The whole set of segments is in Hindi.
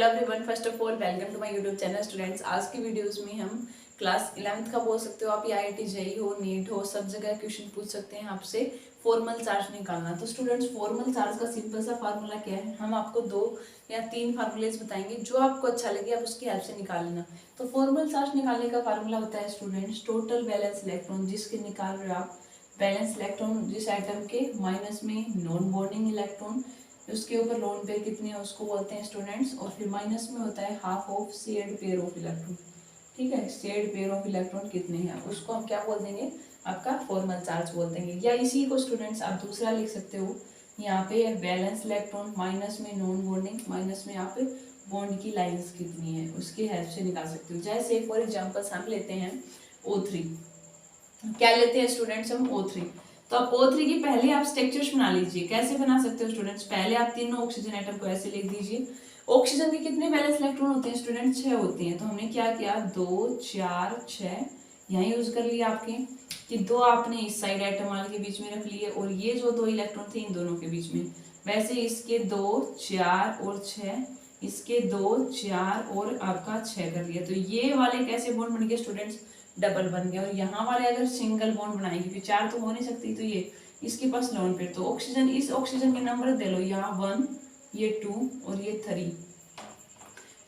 Hello everyone, first of all welcome to my YouTube channel students. आज की वीडियोस में हम क्लास 11th का बोल सकते हो आप, या IIT जेईई हो, नीट हो, सब जगह क्वेश्चन पूछ सकते हैं आपसे फॉर्मल चार्ज निकालना। तो स्टूडेंट्स, फॉर्मल चार्ज का सिंपल सा फार्मूला क्या है, हम आपको 2 या 3 फार्मूलेज बताएंगे, जो आपको अच्छा लगे आप उसकी हेल्प से निकाल लेना। तो फॉर्मल चार्ज निकालने का फार्मूला होता है स्टूडेंट्स, टोटल बैलेंस इलेक्ट्रॉन जिसके निकाल रहे हो आप, बैलेंस इलेक्ट्रॉन जिस आइटम के माइनस में नॉन बॉन्डिंग इलेक्ट्रॉन, उसके ऊपर लोन पेयर कितने हैं उसको बोलते हैं स्टूडेंट्स, और फिर माइनस में होता है half of shared pair of electron. ठीक है, शेयर्ड पेयर ऑफ इलेक्ट्रॉन कितने हैं उसको हम क्या बोल देंगे, आपका फॉर्मल चार्ज बोल देंगे। या इसी को स्टूडेंट्स आप दूसरा लिख सकते हो, यहाँ पे बैलेंस इलेक्ट्रॉन माइनस में नॉन बॉन्डिंग, माइनस में आप बॉन्ड की लाइंस कितनी है उसकी हेल्प से निकाल सकते हो। जैसे फॉर एग्जाम्पल हम लेते हैं O3, क्या लेते हैं स्टूडेंट्स हम O3। तो आप O3 की पहले आप स्ट्रक्चर्स बना लीजिए। कैसे बना सकते हो स्टूडेंट्स, पहले आप तीनों ऑक्सीजन एटम को ऐसे लिख दीजिए। ऑक्सीजन के कितने बैलेंस इलेक्ट्रॉन होते हैं स्टूडेंट, 6 होते हैं। तो हमने क्या किया, 2 4 6 यहाँ यूज कर लिया आपके, कि 2 आपने इस साइड एटम वाले के बीच में रख लिए, और ये जो 2 इलेक्ट्रॉन थे इन दोनों के बीच में। वैसे इसके 2 4 और 6, इसके 2 4 और आपका 6 कर लिया। तो ये वाले कैसे बॉन्ड बन गए स्टूडेंट्स, डबल बन गया। और यहाँ वाले अगर सिंगल बॉन्ड बनाएंगे, क्योंकि 4 तो हो नहीं सकती, तो ये इसके पास लोन पेयर, तो ऑक्सीजन, इस ऑक्सीजन के नंबर दे लो, यहाँ 1, ये 2 और ये 3।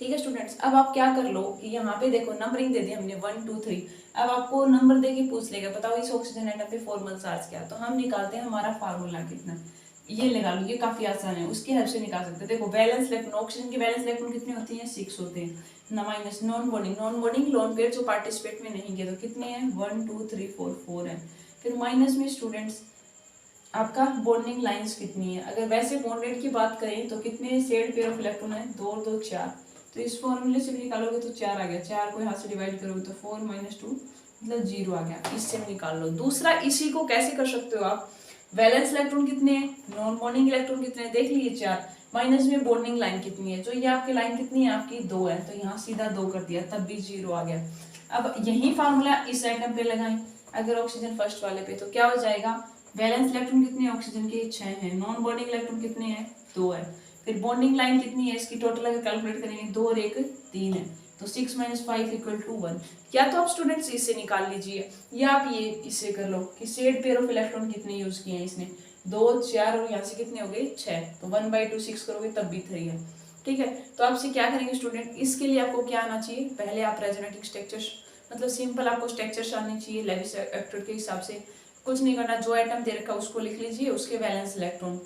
ठीक है स्टूडेंट्स, अब आप क्या कर लो कि यहाँ पे देखो नंबरिंग दे दी हमने 1 2 3। अब आपको नंबर दे के पूछ लेगा, बताओ इस ऑक्सीजन एटम पे फॉर्मल चार्ज क्या। तो हम निकालते हैं हमारा फार्मूला कितना, ये लगा लो, ये काफी आसान है, उसकी हेल्प से निकाल सकते हैं। देखो बैलेंस इलेक्ट्रॉन, ऑक्सीजन की बैलेंस इलेक्ट्रॉन कितने होती है, 6 होते हैं ना, minus non bonding lone pair जो पार्टिसिपेट में नहीं किया, तो कितने हैं, 1 2 3 4 है। फिर माइनस में स्टूडेंट्स आपका बॉन्डिंग लाइंस कितनी है। अगर वैसे बॉन्डेड की बात करें तो कितने शेयर्ड पेयर ऑफ इलेक्ट्रॉन है, 2 और 2 4। तो इस फॉर्मूले से भी निकालोगे तो 4 आ गया, 4 को यहाँ से डिवाइड करोगे तो 4 - 2 मतलब 0 आ गया, इससे निकाल लो। दूसरा, इसी को कैसे कर सकते हो आप, वैलेंस इलेक्ट्रॉन कितने हैं, नॉन बॉन्डिंग इलेक्ट्रॉन कितने हैं, देख लीजिए 4, माइनस में बॉन्डिंग लाइन कितनी है, जो ये आपकी लाइन कितनी है, आपकी 2 है, तो यहाँ सीधा 2 कर दिया, तब भी 0 आ गया। अब यही फार्मूला इस आइटम पे लगाएं, अगर ऑक्सीजन फर्स्ट वाले पे, तो क्या हो जाएगा, वैलेंस इलेक्ट्रॉन कितने हैं ऑक्सीजन के, 6 हैं, नॉन बॉन्डिंग इलेक्ट्रॉन कितने हैं, 2 है। फिर बॉन्डिंग लाइन कितनी है इसकी, टोटल अगर कैलकुलेट करेंगे 2 और 1 3 है, तो 6 - 5 = 1। या तो आप स्टूडेंट्स इससे निकाल लीजिए, या आप ये इससे कर लो कि शेयर्ड पेयर ऑफ इलेक्ट्रॉन कितने यूज किए हैं इसने, 2 4 और यहाँ से कितने हो गए, 6। तो 1/2 6 करोगे तब भी 3 है। ठीक है, तो आपसे क्या करेंगे स्टूडेंट, इसके लिए आपको क्या आना चाहिए, पहले आप रेजोनेटिंग स्ट्रक्चर्स, मतलब सिंपल आपको स्ट्रक्चर्स आने चाहिए लेविस एक्टर के हिसाब से। कुछ नहीं करना, जो आइटम दे रखा उसको लिख लीजिए, उसके वैलेंस इलेक्ट्रॉन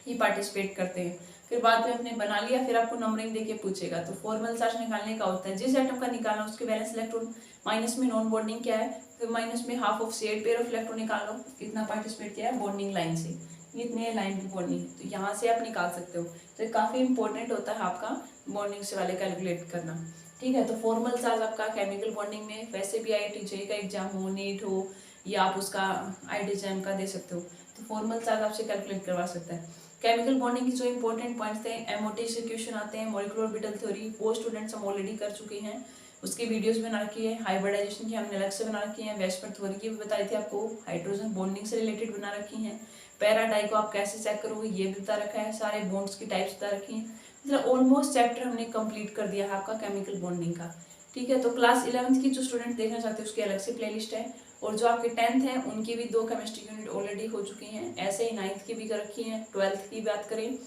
ही पार्टिसिपेट करते हैं। फिर बाद में आपने बना लिया, फिर आपको नंबरिंग देके पूछेगा। तो फॉर्मल चार्ज निकालने का होता है, जिस आइटम का निकालना उसके वैलेंस इलेक्ट्रॉन, माइनस में नॉन बॉन्डिंग क्या है, फिर माइनस में half of shared pair of electron निकाल लो, कितना पार्टिसिपेट किया है बॉन्डिंग लाइन से, इतने लाइन की बॉन्डिंग, तो यहाँ से आप निकाल सकते हो। तो काफी इंपॉर्टेंट होता है आपका बॉन्डिंग से वाले कैलकुलेट करना। ठीक है, तो फॉर्मल चार्ज आपका केमिकल बॉन्डिंग में, वैसे भी IIT जेईई का एग्जाम हो, नीट हो, या आप उसका IIT JAM का दे सकते हो, तो फॉर्मल चार्ज आपसे कैलकुलेट करवा सकता है। केमिकल बॉन्डिंग की जो इंपॉर्टेंट पॉइंट्स थे, MOT से क्वेश्चन आते हैं, मॉलिक्यूलर ऑर्बिटल थ्योरी, वो स्टूडेंट्स हम ऑलरेडी कर चुके हैं, उसकी वीडियोस बना रखी है। हाइब्रिडाइजेशन की हमने अलग से बना रखी है, वेस्टमैन थ्योरी की भी बताई थी आपको, हाइड्रोजन बॉन्डिंग से रिलेटेड बना रखी है, पैराडाई को आप कैसे चेक करोगे ये भी बता रखा है, सारे बॉन्ड्स की टाइप्स बता रखी है। मतलब ऑलमोस्ट चैप्टर हमने कंप्लीट कर दिया है आपका केमिकल बॉन्डिंग का। ठीक है, तो क्लास 11th की जो स्टूडेंट देखना चाहते हैं उसकी अलग से प्लेलिस्ट है, और जो आपके 10th हैं उनकी भी 2 केमिस्ट्री यूनिट ऑलरेडी हो चुकी हैं, ऐसे ही 9th की भी कर रखी हैं। 12th की बात करें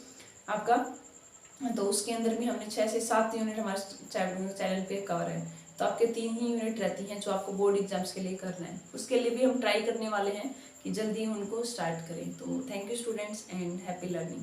आपका, तो उसके अंदर भी हमने 6 से 7 यूनिट हमारे चैनल पे कवर है। तो आपके 3 ही यूनिट रहती हैं जो आपको बोर्ड एग्जाम्स के लिए करना है, उसके लिए भी हम ट्राई करने वाले हैं कि जल्दी उनको स्टार्ट करें। तो thank you students and happy learning.